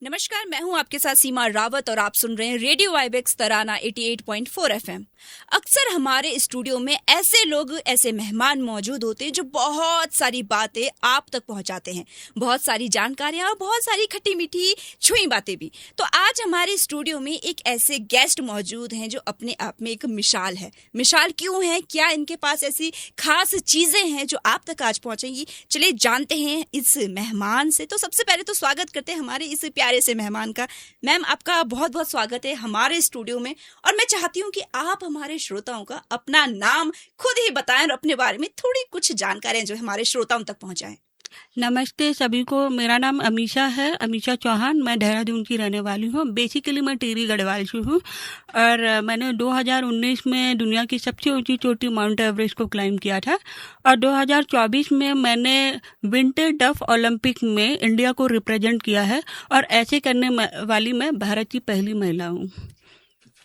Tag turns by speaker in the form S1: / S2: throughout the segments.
S1: नमस्कार, मैं हूं आपके साथ सीमा रावत और आप सुन रहे हैं रेडियो वाइबेक्स तराना 88.4 एफएम। अक्सर हमारे स्टूडियो में ऐसे लोग, ऐसे मेहमान मौजूद होते हैं जो बहुत सारी बातें आप तक पहुंचाते हैं, बहुत सारी जानकारियां और बहुत सारी खट्टी मीठी छुई बातें भी। तो आज हमारे स्टूडियो में एक ऐसे गेस्ट मौजूद हैं जो अपने आप में एक मिसाल है। मिसाल क्यों है, क्या इनके पास ऐसी खास चीजें हैं जो आप तक आज पहुंचेंगी, चलिए जानते हैं इस मेहमान से। तो सबसे पहले तो स्वागत करते हैं हमारे इस प्यारे से मेहमान का। मैम, आपका बहुत बहुत स्वागत है हमारे स्टूडियो में, और मैं चाहती हूँ कि आप हमारे श्रोताओं का अपना नाम खुद ही बताएं और अपने बारे में थोड़ी कुछ जानकारियां जो हमारे श्रोताओं तक पहुंचाएं।
S2: नमस्ते सभी को, मेरा नाम अमीषा है, अमीषा चौहान। मैं देहरादून की रहने वाली हूँ। बेसिकली मैं टिहरी गढ़वाल से हूँ और मैंने 2019 में दुनिया की सबसे ऊंची चोटी माउंट एवरेस्ट को क्लाइम किया था और 2024 में मैंने विंटर डफ ओलंपिक में इंडिया को रिप्रेजेंट किया है और ऐसे करने वाली मैं भारत की पहली महिला हूँ।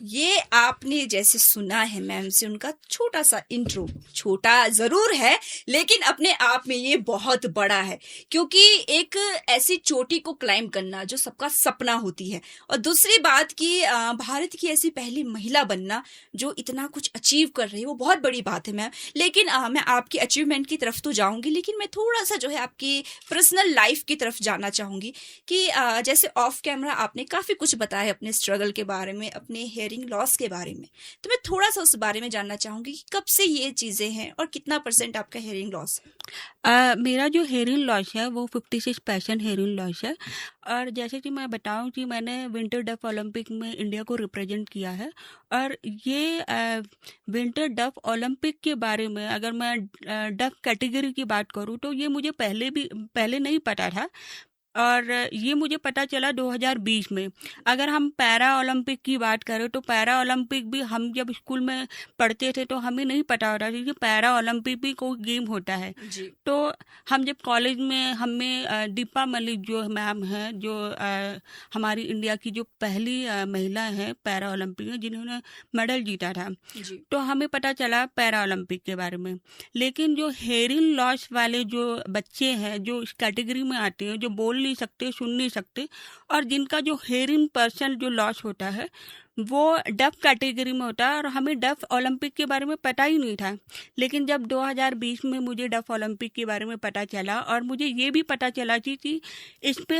S1: ये आपने जैसे सुना है मैम से उनका छोटा सा इंट्रो, छोटा जरूर है लेकिन अपने आप में ये बहुत बड़ा है, क्योंकि एक ऐसी चोटी को क्लाइम करना जो सबका सपना होती है, और दूसरी बात कि भारत की ऐसी पहली महिला बनना जो इतना कुछ अचीव कर रही है, वो बहुत बड़ी बात है मैम। लेकिन मैं आपकी अचीवमेंट की तरफ तो जाऊंगी, लेकिन मैं थोड़ा सा जो है आपकी पर्सनल लाइफ की तरफ जाना चाहूंगी कि जैसे ऑफ कैमरा आपने काफी कुछ बताया अपने स्ट्रगल के बारे में, अपने हेयरिंग लॉस के बारे में, तो मैं थोड़ा सा उस बारे में जानना चाहूंगी कि कब से ये चीजें हैं और कितना % आपका हेयरिंग लॉस है।
S2: मेरा जो हेयरिंग लॉस है वो 56% हेयरिंग लॉस है। और जैसे कि मैं बताऊं कि मैंने विंटर डफ ओलंपिक में इंडिया को रिप्रेजेंट किया है, और ये विंटर डफ ओलंपिक के बारे में अगर मैं डफ कैटेगरी की बात करूं तो ये मुझे पहले नहीं पता था, और ये मुझे पता चला 2020 में। अगर हम पैरा ओलंपिक की बात करें तो पैरा ओलंपिक भी हम जब स्कूल में पढ़ते थे तो हमें नहीं पता होता था कि पैरा ओलंपिक भी कोई गेम होता है
S1: जी।
S2: तो हम जब कॉलेज में हमें दीपा मलिक जो मैम हैं, जो हमारी इंडिया की जो पहली महिला है पैरा ओलंपिक में जिन्होंने मेडल जीता था,
S1: जी।
S2: तो हमें पता चला पैरा ओलंपिक के बारे में। लेकिन जो हेयरिंग लॉस वाले जो बच्चे हैं जो इस कैटेगरी में आते हैं, जो बोल नहीं सकते, सुन नहीं सकते, और जिनका जो हेयरिंग पर्सन जो लॉस होता है वो डफ कैटेगरी में होता है, और हमें डफ ओलंपिक के बारे में पता ही नहीं था। लेकिन जब 2020 में मुझे डफ ओलंपिक के बारे में पता चला और मुझे ये भी पता चला कि इस पे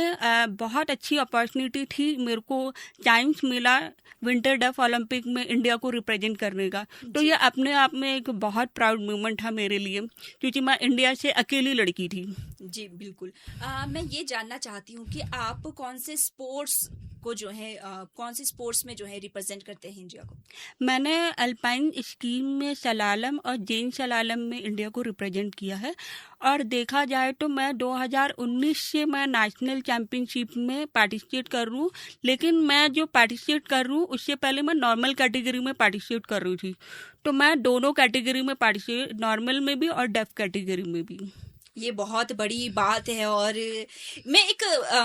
S2: बहुत अच्छी अपॉर्चुनिटी थी, मेरे को चांस मिला विंटर डफ ओलंपिक में इंडिया को रिप्रेजेंट करने का, तो ये अपने आप में एक बहुत प्राउड मोमेंट था मेरे लिए, क्योंकि मैं इंडिया से अकेली लड़की थी।
S1: जी बिल्कुल। मैं ये जानना चाहती हूँ कि आप कौन से स्पोर्ट्स को जो है कौन से स्पोर्ट्स में जो है रिप्रेजेंट करते हैं इंडिया को।
S2: मैंने अल्पाइन स्कीम में सलालम और जेन सलालम में इंडिया को रिप्रेजेंट किया है, और देखा जाए तो मैं 2019 से मैं नेशनल चैम्पियनशिप में पार्टिसिपेट कर रही हूँ। लेकिन मैं जो पार्टिसिपेट कर रही हूँ उससे पहले मैं नॉर्मल कैटेगरी में पार्टिसिपेट कर रही थी, तो मैं दोनों कैटेगरी में पार्टिसिपेट, नॉर्मल में भी और डेफ कैटेगरी में भी।
S1: ये बहुत बड़ी बात है, और मैं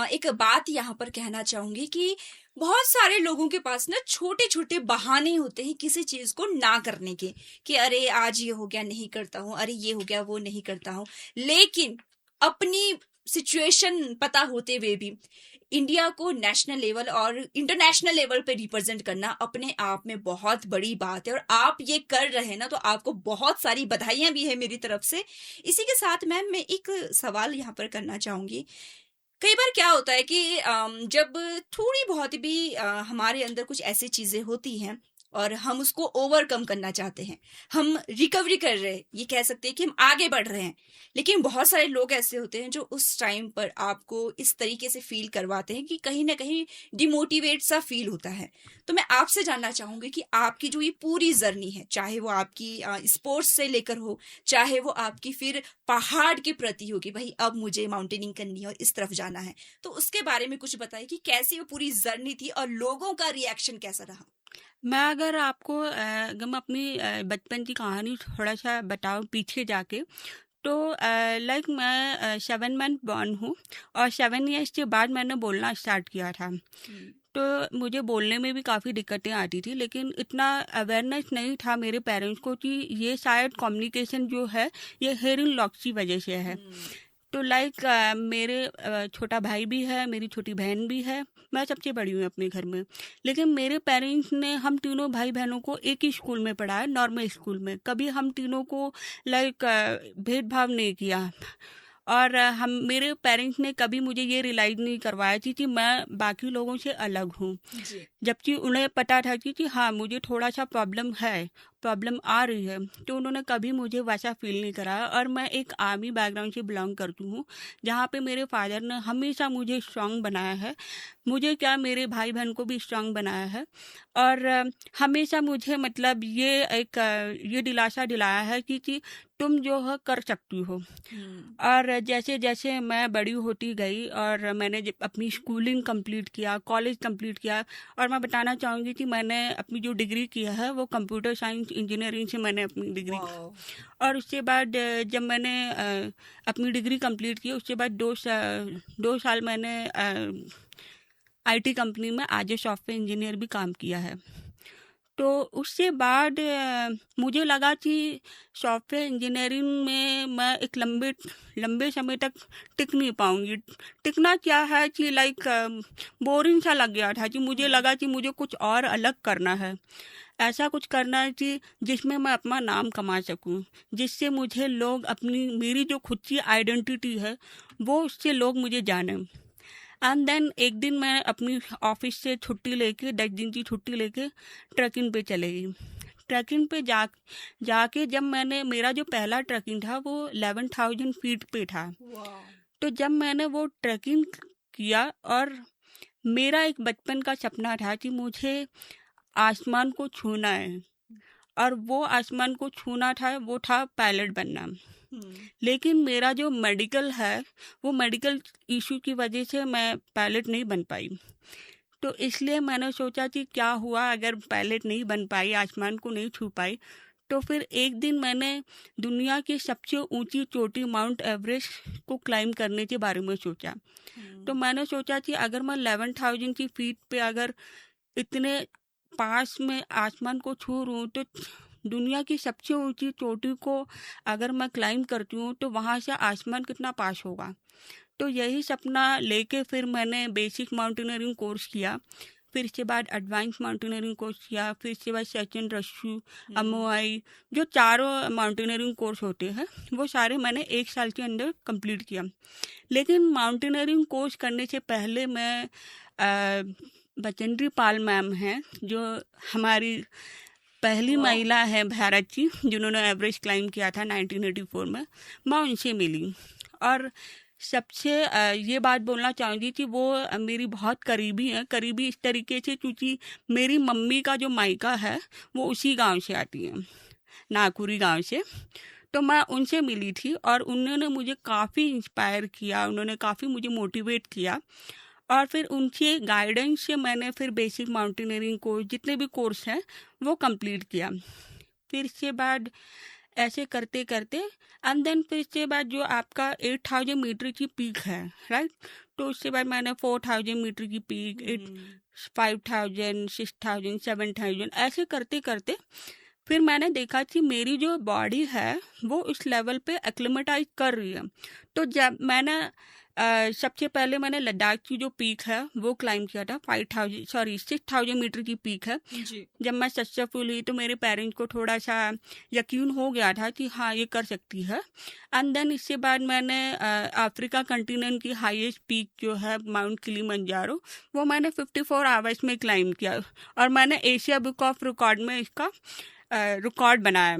S1: एक बात यहाँ पर कहना चाहूंगी कि बहुत सारे लोगों के पास ना छोटे छोटे बहाने होते हैं किसी चीज को ना करने के, कि अरे आज ये हो गया नहीं करता हूँ, अरे ये हो गया वो नहीं करता हूँ। लेकिन अपनी सिचुएशन पता होते हुए भी इंडिया को नेशनल लेवल और इंटरनेशनल लेवल पे रिप्रेजेंट करना अपने आप में बहुत बड़ी बात है, और आप ये कर रहे हैं ना, तो आपको बहुत सारी बधाइयां भी है मेरी तरफ से। इसी के साथ मैम मैं एक सवाल यहाँ पर करना चाहूंगी। कई बार क्या होता है कि जब थोड़ी बहुत भी हमारे अंदर कुछ ऐसी चीजें होती हैं और हम उसको ओवरकम करना चाहते हैं, हम रिकवरी कर रहे हैं, ये कह सकते हैं कि हम आगे बढ़ रहे हैं, लेकिन बहुत सारे लोग ऐसे होते हैं जो उस टाइम पर आपको इस तरीके से फील करवाते हैं कि कहीं ना कहीं डिमोटिवेट सा फील होता है। तो मैं आपसे जानना चाहूंगी कि आपकी जो ये पूरी जर्नी है, चाहे वो आपकी स्पोर्ट्स से लेकर हो, चाहे वो आपकी फिर पहाड़ के प्रति हो कि भाई अब मुझे माउंटेनिंग करनी है और इस तरफ जाना है, तो उसके बारे में कुछ बताइए कि कैसी वो पूरी जर्नी थी और लोगों का रिएक्शन कैसा रहा।
S2: मैं अगर आपको अगर मैं अपनी बचपन की कहानी थोड़ा सा बताऊं पीछे जाके, तो लाइक मैं 7 मंथ बॉर्न हूँ और 7 ईयर्स के बाद मैंने बोलना स्टार्ट किया था। तो मुझे बोलने में भी काफ़ी दिक्कतें आती थी, लेकिन इतना अवेयरनेस नहीं था मेरे पेरेंट्स को कि ये शायद कम्युनिकेशन जो है ये हेयरिंग लॉस की वजह से है। तो लाइक मेरे छोटा भाई भी है, मेरी छोटी बहन भी है, मैं सबसे बड़ी हूँ अपने घर में। लेकिन मेरे पेरेंट्स ने हम तीनों भाई बहनों को एक ही स्कूल में पढ़ाया, नॉर्मल स्कूल में। कभी हम तीनों को लाइक भेदभाव नहीं किया। और हम मेरे पेरेंट्स ने कभी मुझे ये रियलाइज़ नहीं करवाया कि मैं बाकी लोगों से अलग हूँ।
S1: जी।
S2: जबकि उन्हें पता था कि हाँ, मुझे थोड़ा-सा प्रॉब्लम है, प्रॉब्लम आ रही है, तो उन्होंने कभी मुझे वैसा फ़ील नहीं कराया। और मैं एक आर्मी बैकग्राउंड से बिलॉन्ग करती हूँ, जहाँ पे मेरे फ़ादर ने हमेशा मुझे स्ट्रॉन्ग बनाया है। मुझे क्या, मेरे भाई-बहन को भी स्ट्रॉन्ग बनाया है। और हमेशा मुझे मतलब ये दिलासा दिलाया है कि तुम जो है कर सकती हो। और जैसे-जैसे मैं बड़ी होती गई और मैंने जब अपनी स्कूलिंग कंप्लीट किया, कॉलेज कंप्लीट किया, और मैं बताना चाहूँगी कि मैंने अपनी जो डिग्री किया है वो कंप्यूटर साइंस इंजीनियरिंग से मैंने अपनी डिग्री की।
S1: वाओ।
S2: और उसके बाद जब मैंने अपनी डिग्री कंप्लीट की, उसके बाद 2 साल मैंने आईटी कंपनी में एज ए सॉफ्टवेयर इंजीनियर भी काम किया है। तो उसके बाद मुझे लगा कि सॉफ्टवेयर इंजीनियरिंग में मैं एक लंबे समय तक टिक नहीं पाऊंगी। टिकना क्या है कि लाइक बोरिंग सा लग गया था, कि मुझे लगा कि मुझे कुछ और अलग करना है। ऐसा कुछ करना है कि जिसमें मैं अपना नाम कमा सकूं, जिससे मुझे लोग मेरी जो खुद की आइडेंटिटी है वो, उससे लोग मुझे जाने। एंड देन एक दिन मैं अपनी ऑफिस से छुट्टी लेके, 10 दिन की छुट्टी लेके ट्रैकिंग पे चले गई। ट्रैकिंग पे जाके जब मैंने, मेरा जो पहला ट्रैकिंग था वो 11,000 फीट पे था।
S1: वाओ।
S2: तो जब मैंने वो ट्रैकिंग किया, और मेरा एक बचपन का सपना था कि मुझे आसमान को छूना है, और वो आसमान को छूना था, वो था पायलट बनना। लेकिन मेरा जो मेडिकल है, वो मेडिकल इशू की वजह से मैं पायलट नहीं बन पाई। तो इसलिए मैंने सोचा कि क्या हुआ अगर पायलट नहीं बन पाई, आसमान को नहीं छू पाई। तो फिर एक दिन मैंने दुनिया की सबसे ऊंची चोटी माउंट एवरेस्ट को क्लाइम करने के बारे में सोचा। तो मैंने सोचा कि अगर मैं 11,000 की फीट पे अगर इतने पास में आसमान को छू रही हूँ, तो दुनिया की सबसे ऊंची चोटी को अगर मैं क्लाइम करती हूँ तो वहाँ से आसमान कितना पास होगा। तो यही सपना लेके फिर मैंने बेसिक माउंटेनियरिंग कोर्स किया, फिर इसके बाद एडवांस माउंटेनियरिंग कोर्स किया, फिर इसके बाद सचिन रस्सू, अमोआई, जो चारों माउंटेनियरिंग कोर्स होते हैं वो सारे मैंने 1 साल के अंदर कंप्लीट किया। लेकिन माउंटेनियरिंग कोर्स करने से पहले मैं बचेंद्री पाल मैम हैं, जो हमारी पहली
S1: वाओ।
S2: महिला है भारत की जिन्होंने एवरेस्ट क्लाइम किया था 1984 में, मैं उनसे मिली। और सबसे ये बात बोलना चाहूँगी कि वो मेरी बहुत करीबी हैं, करीबी इस तरीके से क्योंकि मेरी मम्मी का जो मायका है वो उसी गांव से आती है, नागपुरी गांव से। तो मैं उनसे मिली थी और उन्होंने मुझे काफ़ी इंस्पायर किया, उन्होंने काफ़ी मुझे मोटिवेट किया। और फिर उनके गाइडेंस से मैंने फिर बेसिक माउंटेनियरिंग कोर्स, जितने भी कोर्स हैं वो कंप्लीट किया। फिर इसके बाद ऐसे करते करते एंड देन फिर इसके बाद जो आपका 8,000 मीटर की पीक है, राइट, तो उसके बाद मैंने 4,000 मीटर की पीक, 5,000, 6,000, 7,000, ऐसे करते करते फिर मैंने देखा कि मेरी जो बॉडी है वो उस लेवल पे एक्लिमेटाइज कर रही है। तो जब मैंने सबसे पहले मैंने लद्दाख की जो पीक है वो क्लाइम किया था, 6,000 मीटर की पीक है।
S1: जी।
S2: जब मैं सक्सेसफुल हुई तो मेरे पेरेंट्स को थोड़ा सा यकीन हो गया था कि हाँ ये कर सकती है। एंड देन इसके बाद मैंने अफ्रीका कंटिनेंट की हाईएस्ट पीक जो है माउंट किलिमंजारो, वो मैंने 54 आवर्स में क्लाइम किया, और मैंने एशिया बुक ऑफ रिकॉर्ड में इसका रिकॉर्ड बनाया,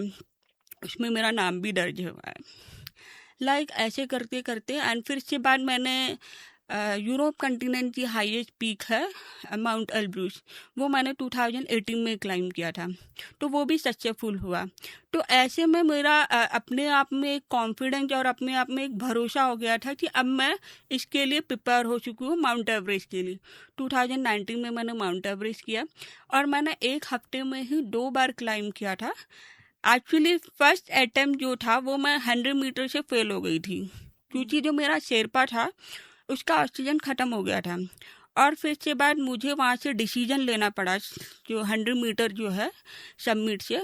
S2: उसमें मेरा नाम भी दर्ज हुआ है। लाइक ऐसे करते करते एंड फिर इसके बाद मैंने यूरोप कंटिनेंट की हाईएस्ट पीक है माउंट एल्ब्रूस, वो मैंने 2018 में क्लाइम किया था, तो वो भी सक्सेसफुल हुआ। तो ऐसे में मेरा अपने आप में एक कॉन्फिडेंस और अपने आप में एक भरोसा हो गया था कि अब मैं इसके लिए प्रिपेयर हो चुकी हूँ माउंट एवरेस्ट के लिए। 2019 में मैंने माउंट एवरेस्ट किया और मैंने 1 हफ्ते में ही 2 बार क्लाइम किया था। एक्चुअली फर्स्ट अटेम्प्ट जो था वो मैं 100 मीटर से फेल हो गई थी, क्योंकि जो मेरा शेरपा था उसका ऑक्सीजन ख़त्म हो गया था। और फिर इसके बाद मुझे वहाँ से डिसीजन लेना पड़ा, जो 100 मीटर जो है सबमिट से,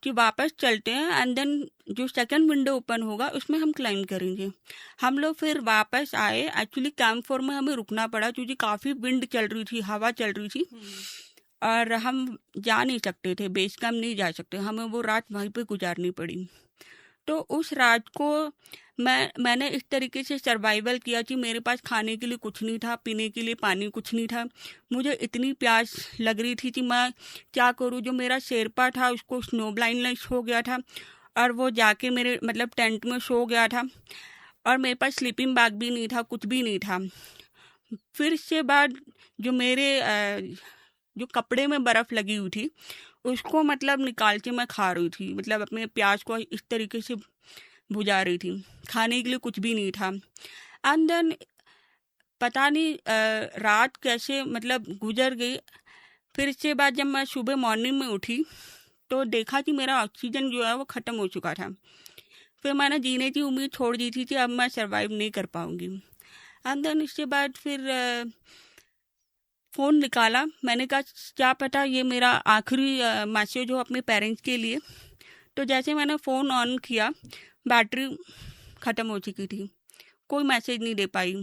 S2: कि वापस चलते हैं एंड देन जो सेकंड विंडो ओपन होगा उसमें हम क्लाइंब करेंगे। हम लोग फिर वापस आए। एक्चुअली कैंप फोर में हमें रुकना पड़ा क्योंकि काफ़ी विंड चल रही थी, हवा चल रही थी और हम जा नहीं सकते थे, बेस कैंप नहीं जा सकते, हमें वो रात वहीं पे गुजारनी पड़ी। तो उस रात को मैंने इस तरीके से सर्वाइवल किया कि मेरे पास खाने के लिए कुछ नहीं था, पीने के लिए पानी कुछ नहीं था। मुझे इतनी प्यास लग रही थी कि मैं क्या करूँ। जो मेरा शेरपा था उसको स्नो ब्लाइंडनेस हो गया था और वो जाके मेरे मतलब टेंट में सो गया था और मेरे पास स्लीपिंग बैग भी नहीं था, कुछ भी नहीं था। फिर इसके बाद जो मेरे जो कपड़े में बर्फ़ लगी हुई थी उसको मतलब निकाल के मैं खा रही थी, मतलब अपने प्याज को इस तरीके से बुझा रही थी। खाने के लिए कुछ भी नहीं था। एंड देन पता नहीं रात कैसे मतलब गुजर गई। फिर इसके बाद जब मैं सुबह मॉर्निंग में उठी तो देखा कि मेरा ऑक्सीजन जो है वो ख़त्म हो चुका था। फिर मैंने जीने की उम्मीद छोड़ दी थी कि अब मैं सर्वाइव नहीं कर पाऊँगी। एंड देन इसके बाद फिर फ़ोन निकाला। मैंने कहा क्या पता ये मेरा आखिरी मैसेज हो अपने पेरेंट्स के लिए। तो जैसे मैंने फ़ोन ऑन किया बैटरी ख़त्म हो चुकी थी, कोई मैसेज नहीं दे पाई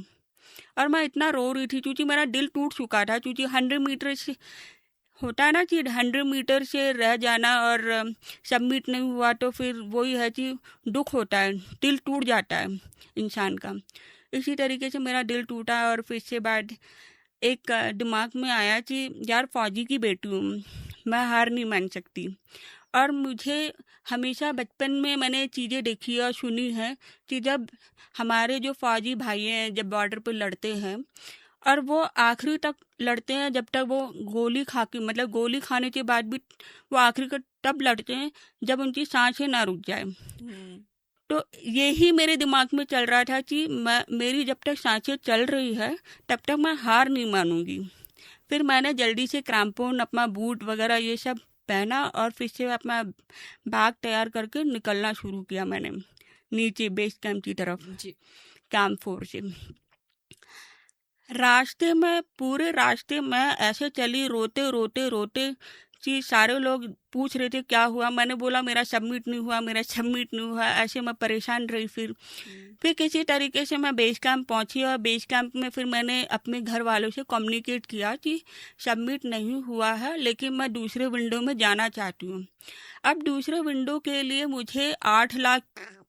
S2: और मैं इतना रो रही थी क्योंकि मेरा दिल टूट चुका था। क्योंकि 100 मीटर से होता है ना कि 100 मीटर से रह जाना और सबमिट नहीं हुआ तो फिर वही है कि दुख होता है, दिल टूट जाता है इंसान का। इसी तरीके से मेरा दिल टूटा और फिर इसके बाद एक दिमाग में आया कि यार फौजी की बेटी हूँ, मैं हार नहीं मान सकती। और मुझे हमेशा बचपन में मैंने चीज़ें देखी और सुनी है कि जब हमारे जो फौजी भाई हैं जब बॉर्डर पर लड़ते हैं और वो आखिरी तक लड़ते हैं, जब तक वो गोली खा के मतलब गोली खाने के बाद भी वो आखिरी तक तब लड़ते हैं जब उनकी सांसें ना रुक जाए। तो यही मेरे दिमाग में चल रहा था कि मेरी जब तक सांसें चल रही है तब तक मैं हार नहीं मानूंगी। फिर मैंने जल्दी से क्रैम्पोन अपना बूट वगैरह ये सब पहना और फिर से अपना बैग तैयार करके निकलना शुरू किया मैंने नीचे बेस कैंप की तरफ
S1: जी।
S2: कैंप फोर से। रास्ते में पूरे रास्ते में ऐसे चली रोते रोते रोते कि सारे लोग पूछ रहे थे क्या हुआ। मैंने बोला मेरा सबमिट नहीं हुआ, मेरा सबमिट नहीं हुआ। ऐसे मैं परेशान रही। फिर किसी तरीके से मैं बेस कैंप पहुंची और बेस कैंप में फिर मैंने अपने घर वालों से कम्युनिकेट किया कि सबमिट नहीं हुआ है लेकिन मैं दूसरे विंडो में जाना चाहती हूँ। अब दूसरे विंडो के लिए मुझे 8 लाख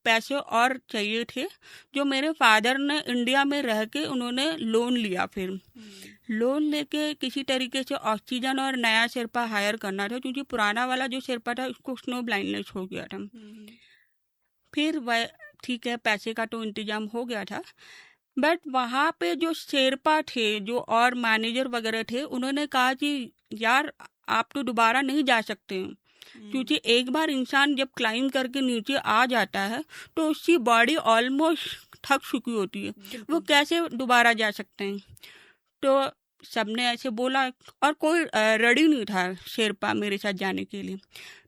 S2: पैसे और चाहिए थे जो मेरे फादर ने इंडिया में रह के उन्होंने लोन लिया। फिर लोन लेके किसी तरीके से ऑक्सीजन और नया शेरपा हायर करना था क्योंकि पुराना वाला जो शेरपा था उसको स्नो ब्लाइंडनेस हो गया था। फिर वह ठीक है, पैसे का तो इंतजाम हो गया था बट वहाँ पे जो शेरपा थे जो और मैनेजर वगैरह थे उन्होंने कहा कि यार आप तो दोबारा नहीं जा सकते क्योंकि एक बार इंसान जब क्लाइंब करके नीचे आ जाता है तो उसकी बॉडी ऑलमोस्ट थक चुकी होती है, वो कैसे दोबारा जा सकते हैं। तो सबने ऐसे बोला और कोई रेडी नहीं था शेरपा मेरे साथ जाने के लिए।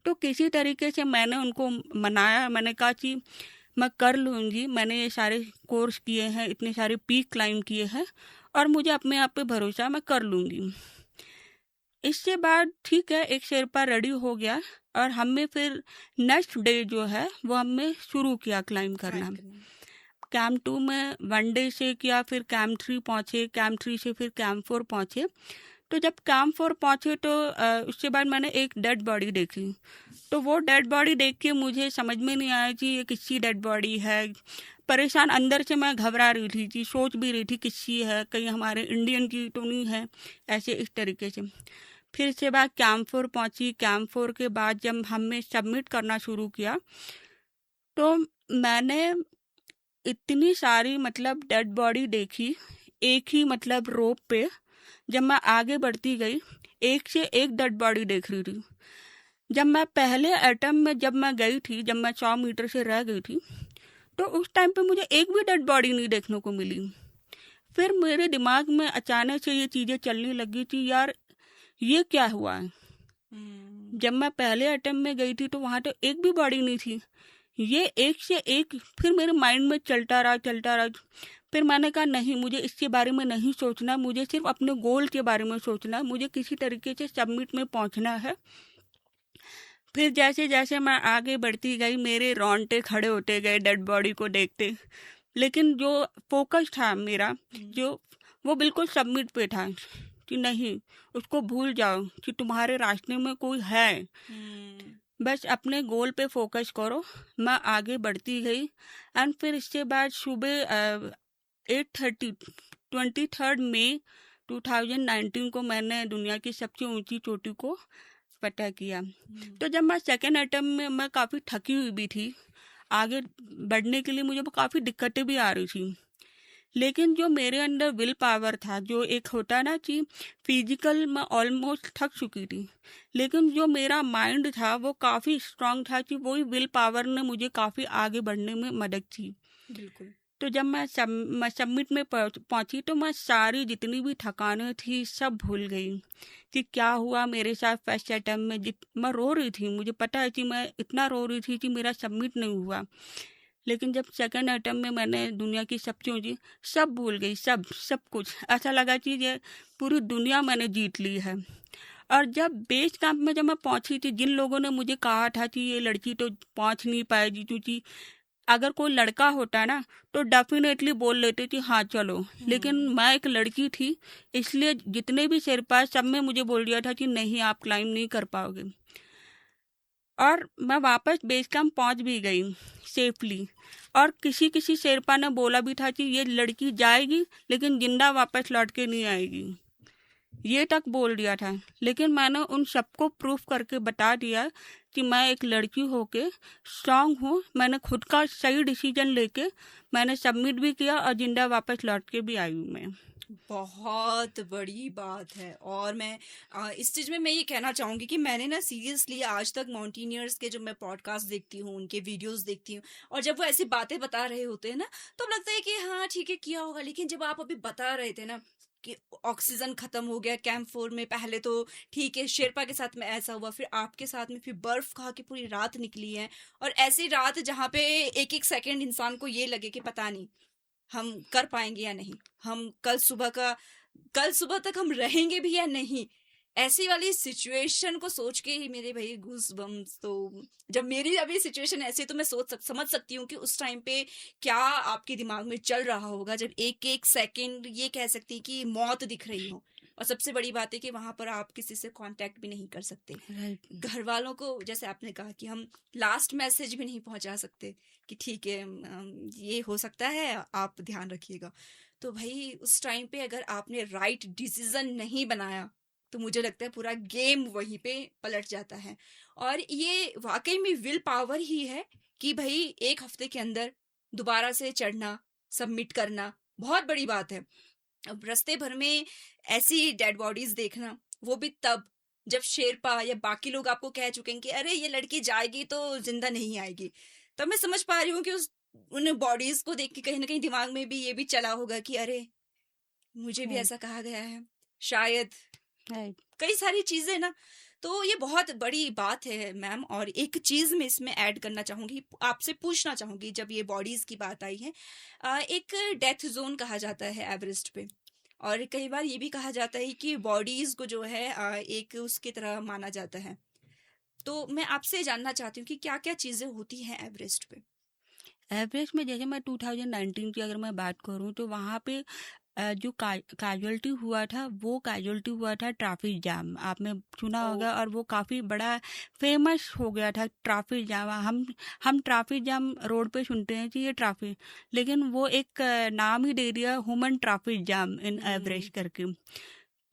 S2: तो किसी तरीके से मैंने उनको मनाया। मैंने कहा कि मैं कर लूँगी, मैंने ये सारे कोर्स किए हैं, इतने सारे पीक क्लाइंब किए हैं और मुझे अपने आप पे भरोसा है, मैं कर लूँगी। इसके बाद ठीक है एक शेरपा रेडी हो गया और हमने फिर नेक्स्ट डे जो है वो हमने शुरू किया क्लाइंब करना। कैंप 2 में 1 डे से किया, फिर कैंप 3 पहुँचे, कैंप 3 से फिर कैंप 4 पहुँचे। तो जब कैंप 4 पहुँचे तो उसके बाद मैंने एक डेड बॉडी देखी। तो वो डेड बॉडी देख के मुझे समझ में नहीं आया कि ये किसकी डेड बॉडी है। परेशान अंदर से मैं घबरा रही थी कि सोच भी रही थी किसकी है, कहीं हमारे इंडियन की तो नहीं है, ऐसे इस तरीके से। फिर इसके बाद कैंप 4 पहुँची। कैंप 4 के बाद जब हमने सबमिट करना शुरू किया तो मैंने इतनी सारी मतलब डेड बॉडी देखी एक ही मतलब रोप पे। जब मैं आगे बढ़ती गई एक से एक डेड बॉडी देख रही थी। जब मैं पहले एटम में जब मैं गई थी, जब मैं 100 मीटर से रह गई थी तो उस टाइम पे मुझे एक भी डेड बॉडी नहीं देखने को मिली। फिर मेरे दिमाग में अचानक से ये चीज़ें चलने लगी थी, यार ये क्या हुआ है। जब मैं पहले एटम में गई थी तो वहाँ तो एक भी बॉडी नहीं थी, ये एक से एक। फिर मेरे माइंड में चलता रहा। फिर मैंने कहा नहीं, मुझे इसके बारे में नहीं सोचना, मुझे सिर्फ अपने गोल के बारे में सोचना है, मुझे किसी तरीके से सबमिट में पहुंचना है। फिर जैसे जैसे मैं आगे बढ़ती गई मेरे रोंगटे खड़े होते गए डेड बॉडी को देखते, लेकिन जो फोकस था मेरा, जो वो बिल्कुल सबमिट पे था कि नहीं, उसको भूल जाओ कि तुम्हारे रास्ते में कोई है, बस अपने गोल पे फोकस करो। मैं आगे बढ़ती गई। एंड फिर इसके बाद सुबह 8:30 23 मई 2019 को मैंने दुनिया की सबसे ऊंची चोटी को फतह किया। तो जब मैं सेकेंड अटेम्प्ट में मैं काफ़ी थकी हुई भी थी, आगे बढ़ने के लिए मुझे काफ़ी दिक्कतें भी आ रही थी, लेकिन जो मेरे अंदर विल पावर था, जो एक होता ना कि फिजिकल मैं ऑलमोस्ट थक चुकी थी, लेकिन जो मेरा माइंड था वो काफ़ी स्ट्रांग था कि वही विल पावर ने मुझे काफ़ी आगे बढ़ने में मदद की।
S1: बिल्कुल।
S2: तो जब मैं सबमिट में पहुंची तो मैं सारी जितनी भी थकानें थी सब भूल गई कि क्या हुआ मेरे साथ फर्स्ट अटेम्प्ट में। मैं रो रही थी, मुझे पता है कि मैं इतना रो रही थी कि मेरा सबमिट नहीं हुआ, लेकिन जब सेकंड अटेम्प्ट में मैंने दुनिया की सबसे ऊंची, सब भूल गई, सब कुछ ऐसा लगा कि ये पूरी दुनिया मैंने जीत ली है। और जब बेस कैंप में जब मैं पहुंची थी, जिन लोगों ने मुझे कहा था कि ये लड़की तो पहुंच नहीं पाएगी, क्योंकि अगर कोई लड़का होता ना तो डेफिनेटली बोल लेते कि हाँ चलो, लेकिन मैं एक लड़की थी, इसलिए जितने भी शेरपा सब में मुझे बोल दिया था कि नहीं, आप क्लाइम नहीं कर पाओगे। और मैं वापस बेस कैंप पहुँच भी गई सेफली, और किसी किसी शेरपा ने बोला भी था कि ये लड़की जाएगी लेकिन जिंदा वापस लौट के नहीं आएगी, ये तक बोल दिया था। लेकिन मैंने उन सबको प्रूफ करके बता दिया कि मैं एक लड़की होके स्ट्रांग हूँ, मैंने खुद का सही डिसीजन लेके मैंने सबमिट भी किया और जिंदा वापस लौट के भी आई हूँ मैं।
S1: बहुत बड़ी बात है। और मैं इस चीज में मैं ये कहना चाहूंगी कि मैंने ना सीरियसली आज तक माउंटेनियर्स के जो मैं पॉडकास्ट देखती हूँ, उनके वीडियोस देखती हूँ, और जब वो ऐसी बातें बता रहे होते हैं ना, तो अब लगता है कि हाँ ठीक है किया होगा। लेकिन जब आप अभी बता रहे थे ना कि ऑक्सीजन खत्म हो गया कैंप 4 में, पहले तो ठीक है शेरपा के साथ में ऐसा हुआ, फिर आपके साथ में फिर बर्फ खा के पूरी रात निकली है, और ऐसी रात जहाँ पे एक एक सेकंड इंसान को ये लगे कि पता नहीं हम कर पाएंगे या नहीं, हम कल सुबह तक हम रहेंगे भी या नहीं। ऐसी वाली सिचुएशन को सोच के ही मेरे भाई गूस बम्स। तो जब मेरी अभी सिचुएशन ऐसी है तो मैं समझ सकती हूँ कि उस टाइम पे क्या आपके दिमाग में चल रहा होगा, जब एक एक सेकंड ये कह सकती है कि मौत दिख रही हो। और सबसे बड़ी बात है कि वहां पर आप किसी से कांटेक्ट भी नहीं कर सकते, घर वालों को जैसे आपने कहा कि हम लास्ट मैसेज भी नहीं पहुंचा सकते कि ठीक है ये हो सकता है, आप ध्यान रखिएगा। तो भाई उस टाइम पे अगर आपने राइट डिसीजन नहीं बनाया तो मुझे लगता है पूरा गेम वहीं पे पलट जाता है। और ये वाकई में विल पावर ही है कि भाई एक हफ्ते के अंदर दोबारा से चढ़ना, सबमिट करना बहुत बड़ी बात है। अब रास्ते भर में ऐसी डेड बॉडीज देखना, वो भी तब जब शेरपा या बाकी लोग आपको कह चुके हैं कि अरे ये लड़की जाएगी तो जिंदा नहीं आएगी, तब मैं समझ पा रही हूँ कि उस उन बॉडीज को देख के कहीं ना कहीं दिमाग में भी ये भी चला होगा कि अरे मुझे भी ऐसा कहा गया है शायद, कई सारी चीजें ना। तो ये बहुत बड़ी बात है मैम। और एक चीज मैं इसमें ऐड करना चाहूंगी, आपसे पूछना चाहूंगी, जब ये बॉडीज की बात आई है, एक डेथ जोन कहा जाता है एवरेस्ट पे, और कई बार ये भी कहा जाता है कि बॉडीज को जो है एक उसकी तरह माना जाता है। तो मैं आपसे जानना चाहती हूँ कि क्या क्या चीजें होती हैं एवरेस्ट पे।
S2: एवरेस्ट में जैसे मैं 2019 की अगर मैं बात करूं तो वहाँ पे जो कैजुअल्टी हुआ था, वो कैजुअल्टी हुआ था ट्रैफिक जाम, आपने सुना होगा, और वो काफ़ी बड़ा फेमस हो गया था ट्रैफिक जाम। हम ट्रैफिक जाम रोड पे सुनते हैं कि ये ट्रैफिक, लेकिन वो एक नाम ही दे दिया ह्यूमन ट्रैफिक जाम इन एवरेस्ट करके।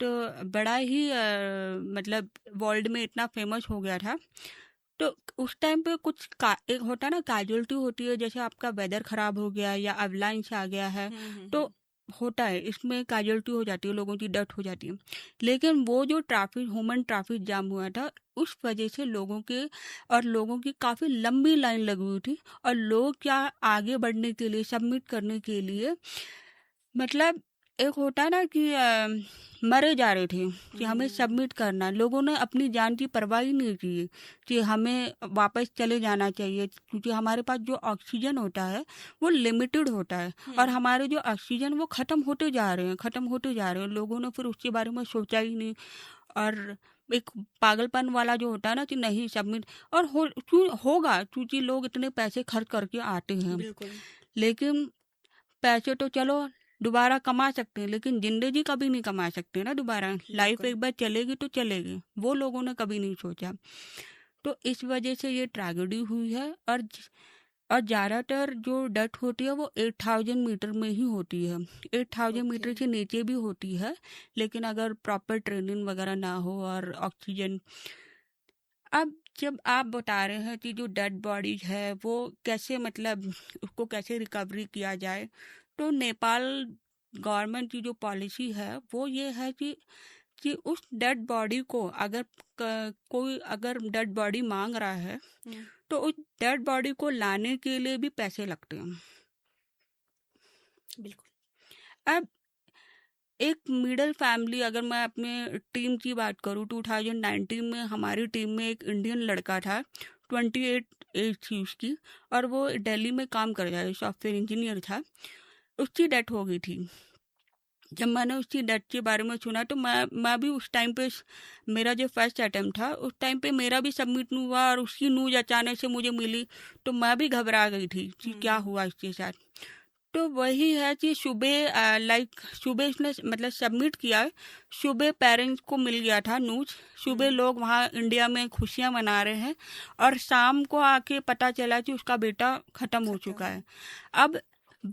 S2: तो बड़ा ही मतलब वर्ल्ड में इतना फेमस हो गया था। तो उस टाइम पे एक होता है ना, कैजुअलिटी होती है, जैसे आपका वेदर खराब हो गया या अवलांच आ गया है, तो होता है, इसमें कैजुअलिटी हो जाती है, लोगों की डेथ हो जाती है। लेकिन वो जो ह्यूमन ट्रैफिक जाम हुआ था, उस वजह से लोगों की काफ़ी लंबी लाइन लगी हुई थी, और लोग क्या आगे बढ़ने के लिए, सबमिट करने के लिए, मतलब एक होता है ना कि मरे जा रहे थे कि हमें सबमिट करना। लोगों ने अपनी जान की परवाह ही नहीं की कि हमें वापस चले जाना चाहिए, क्योंकि हमारे पास जो ऑक्सीजन होता है वो लिमिटेड होता है, और हमारे जो ऑक्सीजन वो ख़त्म होते जा रहे हैं। लोगों ने फिर उसके बारे में सोचा ही नहीं। और एक पागलपन वाला जो होता है ना कि नहीं सबमिट, और होगा क्योंकि लोग इतने पैसे खर्च करके आते हैं।
S1: बिल्कुल।
S2: लेकिन पैसे तो चलो दोबारा कमा सकते हैं, लेकिन जिंदगी कभी नहीं कमा सकते ना दोबारा। लाइफ
S1: बिल्कुल।
S2: एक बार चलेगी तो चलेगी, वो लोगों ने कभी नहीं सोचा। तो इस वजह से ये ट्रेजेडी हुई है। और ज़्यादातर जो डेथ होती है वो 8,000 मीटर में ही होती है। 8,000 मीटर
S1: ओके।
S2: से नीचे भी होती है, लेकिन अगर प्रॉपर ट्रेनिंग वगैरह ना हो और ऑक्सीजन। अब जब आप बता रहे हैं कि जो डेड बॉडीज है वो कैसे, मतलब उसको कैसे रिकवरी किया जाए, तो नेपाल गवर्नमेंट की जो पॉलिसी है वो ये है कि उस डेड बॉडी को अगर कोई अगर डेड बॉडी मांग रहा है
S1: हम्म।
S2: तो उस डेड बॉडी को लाने के लिए भी पैसे लगते हैं।
S1: बिल्कुल।
S2: अब एक मिडिल फैमिली, अगर मैं अपने टीम की बात करूँ, 2019 में हमारी टीम में एक इंडियन लड़का था, 28 एज थी उसकी, और वो दिल्ली में काम कर रहा है, सॉफ्टवेयर इंजीनियर था। उसकी डेथ हो गई थी। जब मैंने उसकी डेथ के बारे में सुना तो मैं भी उस टाइम पे, मेरा जो फर्स्ट अटेम्प्ट था उस टाइम पे मेरा भी सबमिट नहीं हुआ, और उसकी न्यूज अचानक से मुझे मिली तो मैं भी घबरा गई थी कि क्या हुआ इसके साथ। तो वही है कि सुबह सुबह उसने मतलब सबमिट किया, सुबह पेरेंट्स को मिल गया था न्यूज, सुबह लोग वहाँ इंडिया में खुशियाँ मना रहे हैं, और शाम को आके पता चला कि उसका बेटा ख़त्म हो चुका है। अब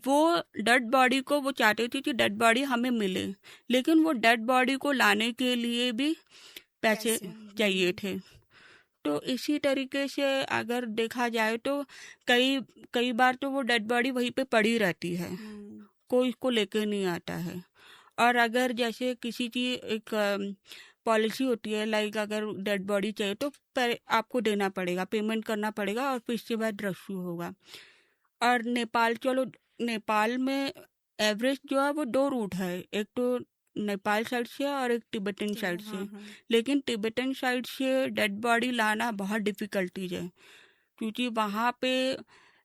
S2: वो डेड बॉडी को वो चाहते थे कि डेड बॉडी हमें मिले, लेकिन वो डेड बॉडी को लाने के लिए भी पैसे
S1: पैसे।
S2: चाहिए थे। तो इसी तरीके से अगर देखा जाए तो कई कई बार तो वो डेड बॉडी वहीं पे पड़ी रहती है, कोई इसको लेके नहीं आता है। और अगर जैसे किसी की एक पॉलिसी होती है, लाइक अगर डेड बॉडी चाहिए तो आपको देना पड़ेगा, पेमेंट करना पड़ेगा, और फिर इसके बाद रेस्क्यू होगा। और नेपाल में एवरेज जो है वो 2 रूट है, एक तो नेपाल साइड से और एक तिब्बतन साइड से।
S1: हाँ, हाँ।
S2: लेकिन तिब्बतन साइड से डेड बॉडी लाना बहुत डिफ़िकल्टीज है, क्योंकि वहाँ पे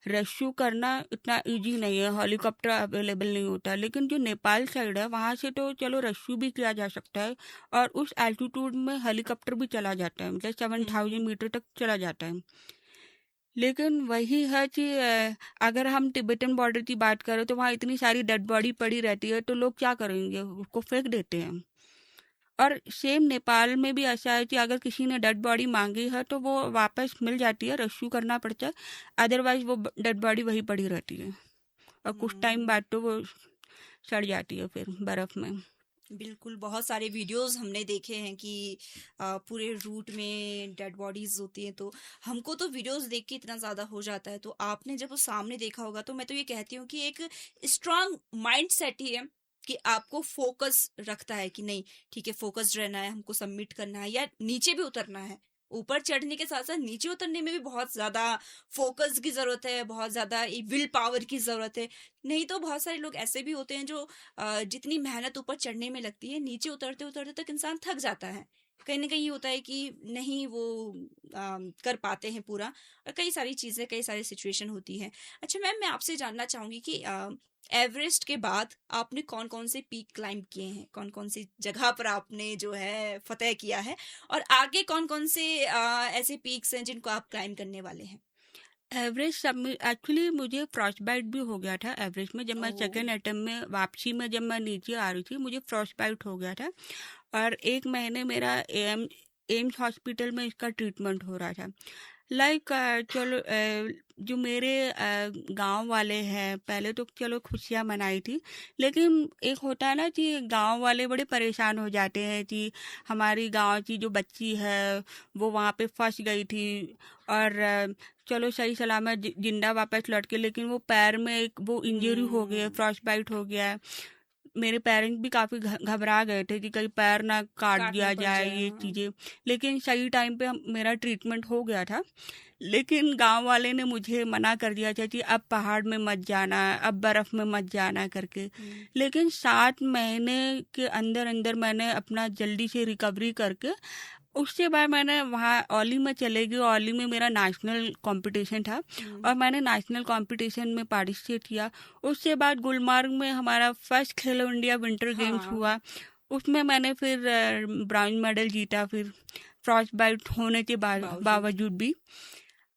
S2: रेस्क्यू करना इतना इजी नहीं है, हेलीकॉप्टर अवेलेबल नहीं होता। लेकिन जो नेपाल साइड है वहाँ से तो चलो रेस्क्यू भी किया जा सकता है, और उस एल्टीट्यूड में हेलीकॉप्टर भी चला जाता है, मतलब 7,000 मीटर तक चला जाता है। लेकिन वही है कि अगर हम तिब्बतन बॉर्डर की बात करें तो वहाँ इतनी सारी डेड बॉडी पड़ी रहती है, तो लोग क्या करेंगे, उसको फेंक देते हैं। और सेम नेपाल में भी ऐसा है कि अगर किसी ने डेड बॉडी मांगी है तो वो वापस मिल जाती है, रेस्क्यू करना पड़ता है, अदरवाइज वो डेड बॉडी वही पड़ी रहती है, और कुछ टाइम बाद तो वो सड़ जाती है फिर बर्फ़ में।
S1: बिल्कुल, बहुत सारे वीडियोस हमने देखे हैं कि पूरे रूट में डेड बॉडीज होती हैं, तो हमको तो वीडियोस देख के इतना ज़्यादा हो जाता है। तो आपने जब वो सामने देखा होगा तो मैं तो ये कहती हूँ कि एक स्ट्रांग माइंड सेट ही है कि आपको फोकस रखता है कि नहीं, ठीक है, फोकस्ड रहना है, हमको सबमिट करना है, या नीचे भी उतरना है। ऊपर चढ़ने के साथ साथ नीचे उतरने में भी बहुत ज़्यादा फोकस की ज़रूरत है, बहुत ज़्यादा विल पावर की ज़रूरत है। नहीं तो बहुत सारे लोग ऐसे भी होते हैं जो जितनी मेहनत ऊपर चढ़ने में लगती है, नीचे उतरते उतरते तक इंसान थक जाता है। कहीं ना कहीं ये होता है कि नहीं वो कर पाते हैं पूरा, और कई सारी चीज़ें, कई सारी सिचुएशन होती है। अच्छा मैम, मैं आपसे जानना चाहूंगी कि एवरेस्ट के बाद आपने कौन कौन से पीक क्लाइंब किए हैं, कौन कौन सी जगह पर आपने जो है फतेह किया है, और आगे कौन कौन से ऐसे पीक्स हैं जिनको आप क्लाइंब करने वाले हैं?
S2: एवरेज सबमिट, एक्चुअली मुझे फ्रॉस्ट बाइट भी हो गया था एवरेज में, जब मैं
S1: ओह।
S2: सेकेंड अटेम्प्ट में वापसी में जब मैं नीचे आ रही थी मुझे फ्रॉस्ट बाइट हो गया था, और 1 महीने मेरा एम्स हॉस्पिटल में इसका ट्रीटमेंट हो रहा था। लाइक चलो जो मेरे गांव वाले हैं, पहले तो चलो खुशियाँ मनाई थी, लेकिन एक होता है ना कि गांव वाले बड़े परेशान हो जाते हैं कि हमारी गांव की जो बच्ची है वो वहाँ पे फंस गई थी, और चलो सही सलामत जिंदा वापस लौट के, लेकिन वो पैर में एक वो इंजरी हो गई है, फ्रॉस्ट बाइट हो गया है। मेरे पेरेंट्स भी काफ़ी घबरा गए थे कि कहीं पैर ना काट
S1: काट ना
S2: दिया
S1: पड़
S2: जाए,
S1: जाए,
S2: ये
S1: हाँ।
S2: चीज़ें। लेकिन सही टाइम पे मेरा ट्रीटमेंट हो गया था। लेकिन गांव वाले ने मुझे मना कर दिया था कि अब पहाड़ में मत जाना, अब बर्फ़ में मत जाना करके। लेकिन 7 महीने के अंदर अंदर मैंने अपना जल्दी से रिकवरी करके, उसके बाद मैंने वहाँ औली में चले गई। औली में मेरा नेशनल कंपटीशन था, और मैंने नेशनल कंपटीशन में पार्टिसिपेट किया। उसके बाद गुलमर्ग में हमारा फर्स्ट खेलो इंडिया विंटर गेम्स
S1: हाँ।
S2: हुआ, उसमें मैंने फिर ब्राउन मेडल जीता, फिर फ्रॉस्ट बाइट होने के बावजूद भी।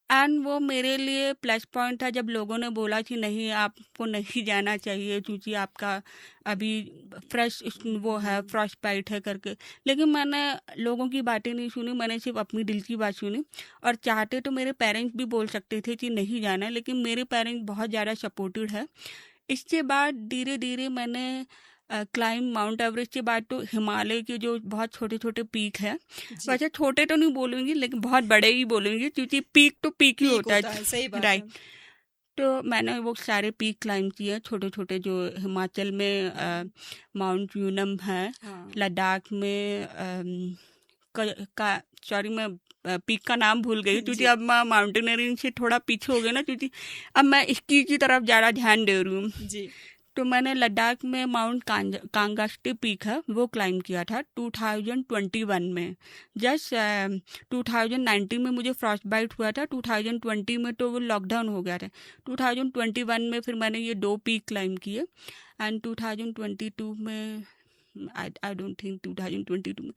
S2: एंड वो मेरे लिए प्लस पॉइंट था जब लोगों ने बोला कि नहीं, आपको नहीं जाना चाहिए क्योंकि आपका अभी फ्रेश वो है, फ्रॉस्ट बाइट है करके। लेकिन मैंने लोगों की बातें नहीं सुनी, मैंने सिर्फ अपनी दिल की बात सुनी। और चाहते तो मेरे पेरेंट्स भी बोल सकते थे कि नहीं जाना है, लेकिन मेरे पेरेंट्स बहुत ज़्यादा सपोर्टेड है। इसके बाद धीरे धीरे मैंने क्लाइम माउंट एवरेस्ट के बाद तो हिमालय के जो बहुत छोटे छोटे पीक है,
S1: जी,
S2: वैसे छोटे तो नहीं बोलूँगी लेकिन बहुत बड़े ही बोलूँगी, क्योंकि पीक तो पीक ही
S1: पीक
S2: होता
S1: होता है, सही बात है।
S2: राइट। तो मैंने वो सारे पीक क्लाइम किए, छोटे छोटे जो हिमाचल में माउंट यूनम है,
S1: हाँ,
S2: लद्दाख में सॉरी मैं पीक का नाम भूल गई क्योंकि
S1: जी,
S2: अब मैं माउंटेनियरिंग से थोड़ा पीछे हो गई ना, क्योंकि अब मैं स्की की तरफ ज़्यादा ध्यान दे रही हूँ।
S1: जी,
S2: तो मैंने लद्दाख में माउंट कांगास्टी पीक है वो क्लाइम किया था 2021 में। जस्ट 2019 में मुझे फ्रॉस्ट बाइट हुआ था, 2020 में तो वो लॉकडाउन हो गया था। 2021 में फिर मैंने ये 2 पीक क्लाइम किए। एंड 2022 में आई डोंट थिंक 2022 में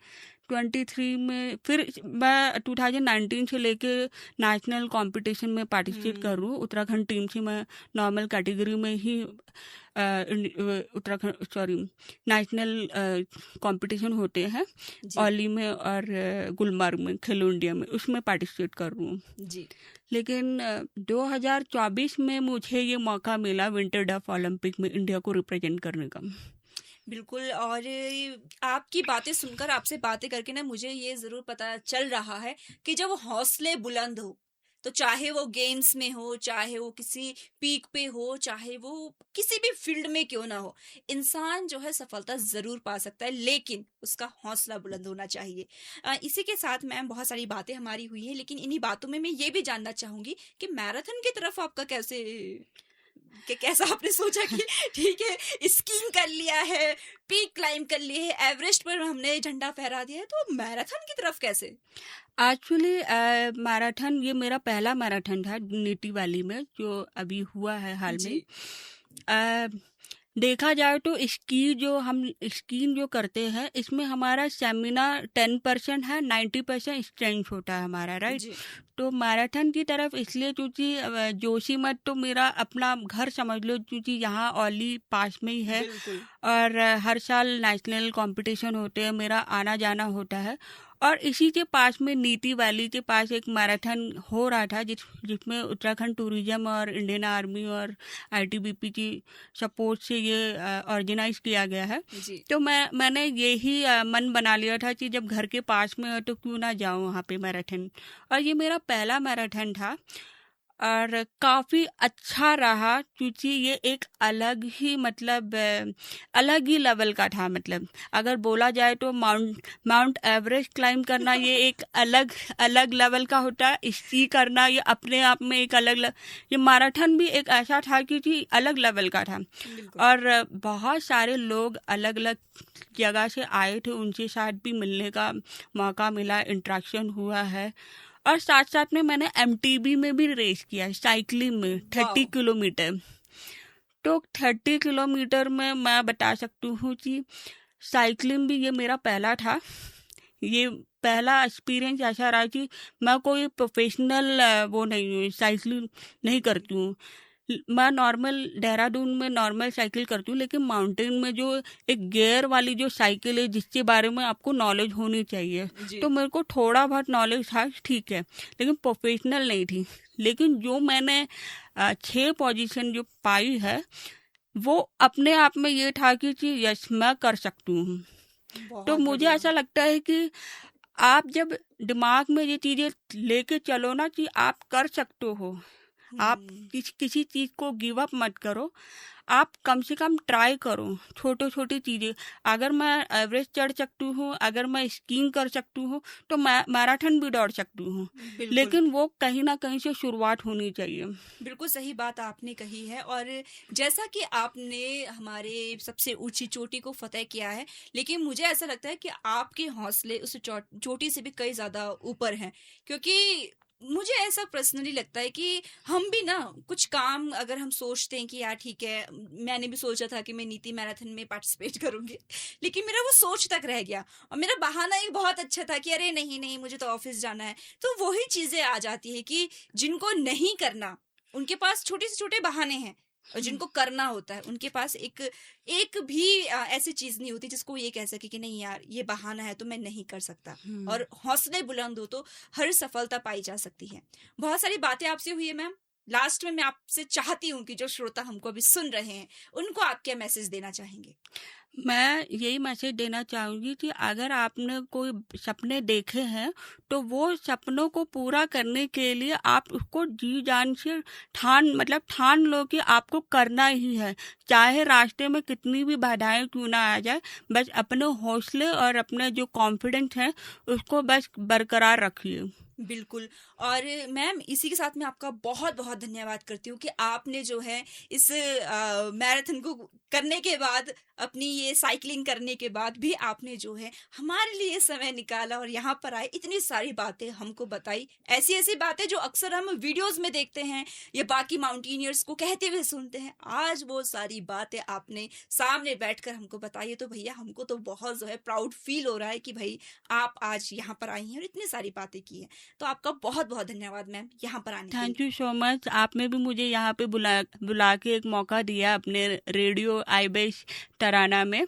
S2: 23 में फिर मैं 2019 से लेके नेशनल कंपटीशन में पार्टिसिपेट कर रही हूँ। उत्तराखंड टीम से मैं नॉर्मल कैटेगरी में ही उत्तराखंड सॉरी नेशनल कंपटीशन होते हैं
S1: जी,
S2: औली में और गुलमर्ग में, खेलो इंडिया में, उसमें पार्टिसिपेट कर रही हूँ।
S1: जी,
S2: लेकिन 2024 में मुझे ये मौका मिला विंटर डफ ओलंपिक में इंडिया को रिप्रेजेंट करने का।
S1: बिल्कुल। और आपकी बातें सुनकर, आपसे बातें करके ना मुझे ये ज़रूर पता चल रहा है कि जब हौसले बुलंद हो, तो चाहे वो गेम्स में हो, चाहे वो किसी पीक पे हो, चाहे वो किसी भी फील्ड में क्यों ना हो, इंसान जो है सफलता ज़रूर पा सकता है, लेकिन उसका हौसला बुलंद होना चाहिए। इसी के साथ मैम बहुत सारी बातें हमारी हुई हैं, लेकिन इन्हीं बातों में मैं ये भी जानना चाहूँगी कि मैराथन की तरफ आपका कैसे कि कैसा आपने सोचा कि ठीक है, स्कीइंग कर लिया है, पीक क्लाइम कर लिए है, एवरेस्ट पर हमने झंडा फहरा दिया है, तो मैराथन की तरफ कैसे?
S2: एक्चुअली मैराथन ये मेरा पहला मैराथन था नीति वैली में जो अभी हुआ है हाल में।
S1: जी,
S2: अ, देखा जाए तो स्कीइंग जो करते हैं इसमें हमारा स्टेमिना 10% है, 90% स्ट्रेंथ होता है हमारा, राइट।
S1: जी,
S2: तो मैराथन की तरफ इसलिए क्योंकि जोशीमठ तो मेरा अपना घर समझ लो, क्योंकि यहाँ औली पास में ही है।
S1: बिल्कुल,
S2: और हर साल नेशनल कंपटीशन होते हैं, मेरा आना जाना होता है। और इसी के पास में नीति वैली के पास एक मैराथन हो रहा था जिसमें उत्तराखंड टूरिज्म और इंडियन आर्मी और आईटीबीपी की सपोर्ट से ये ऑर्गेनाइज किया गया है।
S1: जी,
S2: तो मैंने यही मन बना लिया था कि जब घर के पास में है तो क्यों ना जाऊँ वहाँ पे मैराथन। और ये मेरा पहला मैराथन था और काफ़ी अच्छा रहा, क्योंकि ये एक अलग ही मतलब अलग ही लेवल का था। मतलब अगर बोला जाए तो माउंट एवरेस्ट क्लाइम करना ये एक अलग अलग लेवल का होता है, स्की करना ये अपने आप में एक ये मैराथन भी एक ऐसा था क्योंकि अलग लेवल का था।
S1: बिल्कुल,
S2: और बहुत सारे लोग अलग अलग जगह से आए थे, उनके साथ भी मिलने का मौका मिला, इंटरेक्शन हुआ है। और साथ साथ में मैंने एमटीबी में भी रेस किया, साइकिलिंग में 30
S1: वाओ,
S2: किलोमीटर। तो 30 किलोमीटर में मैं बता सकती हूँ कि साइकिलिंग भी ये मेरा पहला था। ये पहला एक्सपीरियंस ऐसा रहा कि मैं कोई प्रोफेशनल वो नहीं हूँ, साइकिलिंग नहीं करती हूँ। मैं नॉर्मल देहरादून में नॉर्मल साइकिल करती हूँ, लेकिन माउंटेन में जो एक गियर वाली जो साइकिल है जिसके बारे में आपको नॉलेज होनी चाहिए,
S1: जी,
S2: तो मेरे को थोड़ा बहुत नॉलेज था, ठीक है, लेकिन प्रोफेशनल नहीं थी। लेकिन जो मैंने 6 पोजीशन जो पाई है वो अपने आप में ये था कि यस मैं कर सकती हूँ। तो
S1: बहुत
S2: मुझे
S1: बढ़िया,
S2: ऐसा लगता है कि आप जब दिमाग में ये चीज़ें लेके चलो ना कि आप कर सकते हो, आप
S1: हम्म,
S2: किसी चीज़ को गिव अप मत करो, आप कम से कम ट्राई करो छोटी छोटी चीज़ें। अगर मैं एवरेस्ट चढ़ सकती हूँ, अगर मैं स्कीइंग कर सकती हूँ, तो मैं मैराथन भी दौड़ सकती हूँ।
S1: बिल्कुल,
S2: लेकिन वो कहीं ना कहीं से शुरुआत होनी चाहिए।
S1: बिल्कुल सही बात आपने कही है। और जैसा कि आपने हमारे सबसे ऊंची चोटी को फतेह किया है, लेकिन मुझे ऐसा लगता है कि आपके हौसले उस चोटी से भी कई ज्यादा ऊपर हैं, क्योंकि मुझे ऐसा पर्सनली लगता है कि हम भी ना कुछ काम अगर हम सोचते हैं कि यार ठीक है, मैंने भी सोचा था कि मैं नीति मैराथन में पार्टिसिपेट करूंगी, लेकिन मेरा वो सोच तक रह गया और मेरा बहाना एक बहुत अच्छा था कि अरे नहीं नहीं मुझे तो ऑफिस जाना है। तो वही चीजें आ जाती है कि जिनको नहीं करना उनके पास छोटे से छोटे बहाने हैं, और जिनको करना होता है उनके पास एक एक भी ऐसी चीज नहीं होती जिसको ये कह सके कि नहीं यार ये बहाना है तो मैं नहीं कर सकता। और हौसले बुलंद हो तो हर सफलता पाई जा सकती है। बहुत सारी बातें आपसे हुई है मैम। लास्ट में मैं आपसे चाहती हूँ कि जो श्रोता हमको अभी सुन रहे हैं उनको आप क्या मैसेज देना चाहेंगे?
S2: मैं यही मैसेज देना चाहूँगी कि अगर आपने कोई सपने देखे हैं तो वो सपनों को पूरा करने के लिए आप उसको जी जान से ठान लो कि आपको करना ही है, चाहे रास्ते में कितनी भी बाधाएं क्यों ना आ जाए। बस अपने हौसले और अपने जो कॉन्फिडेंस है उसको बस बरकरार रखिए।
S1: बिल्कुल। और मैम इसी के साथ मैं आपका बहुत बहुत धन्यवाद करती हूँ कि आपने जो है इस मैराथन को करने के बाद, अपनी ये साइकिलिंग करने के बाद भी आपने जो है हमारे लिए समय निकाला और यहाँ पर आए, इतनी सारी बातें हमको बताई, ऐसी ऐसी बातें जो अक्सर हम वीडियोस में देखते हैं या बाकी माउंटेनियर्स को कहते हुए सुनते हैं। आज वो सारी बातें आपने सामने बैठकर हमको बताई है, तो भैया हमको तो बहुत जो है प्राउड फील हो रहा है कि भाई आप आज यहाँ पर आई हैं और इतनी सारी बातें की हैं। तो आपका बहुत बहुत धन्यवाद मैम यहाँ पर आने के
S2: थैंक
S1: लिए।
S2: You so much. आपने भी मुझे यहाँ पे बुला के एक मौका दिया अपने रेडियो आईबेस तराना में,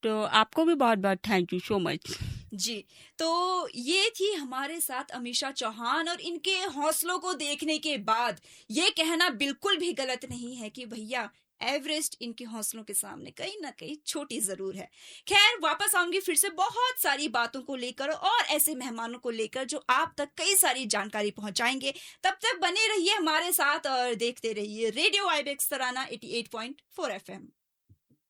S2: तो आपको भी बहुत बहुत थैंक यू सो मच।
S1: जी, तो ये थी हमारे साथ अमीषा चौहान, और इनके हौसलों को देखने के बाद ये कहना बिल्कुल भी गलत नहीं है कि भैया एवरेस्ट इनके हौसलों के सामने कहीं ना कहीं छोटी जरूर है। खैर, वापस आऊंगी फिर से बहुत सारी बातों को लेकर और ऐसे मेहमानों को लेकर जो आप तक कई सारी जानकारी पहुंचाएंगे। तब तक बने रहिए हमारे साथ और देखते रहिए रेडियो आईबेक्स तराना 88.4 FM।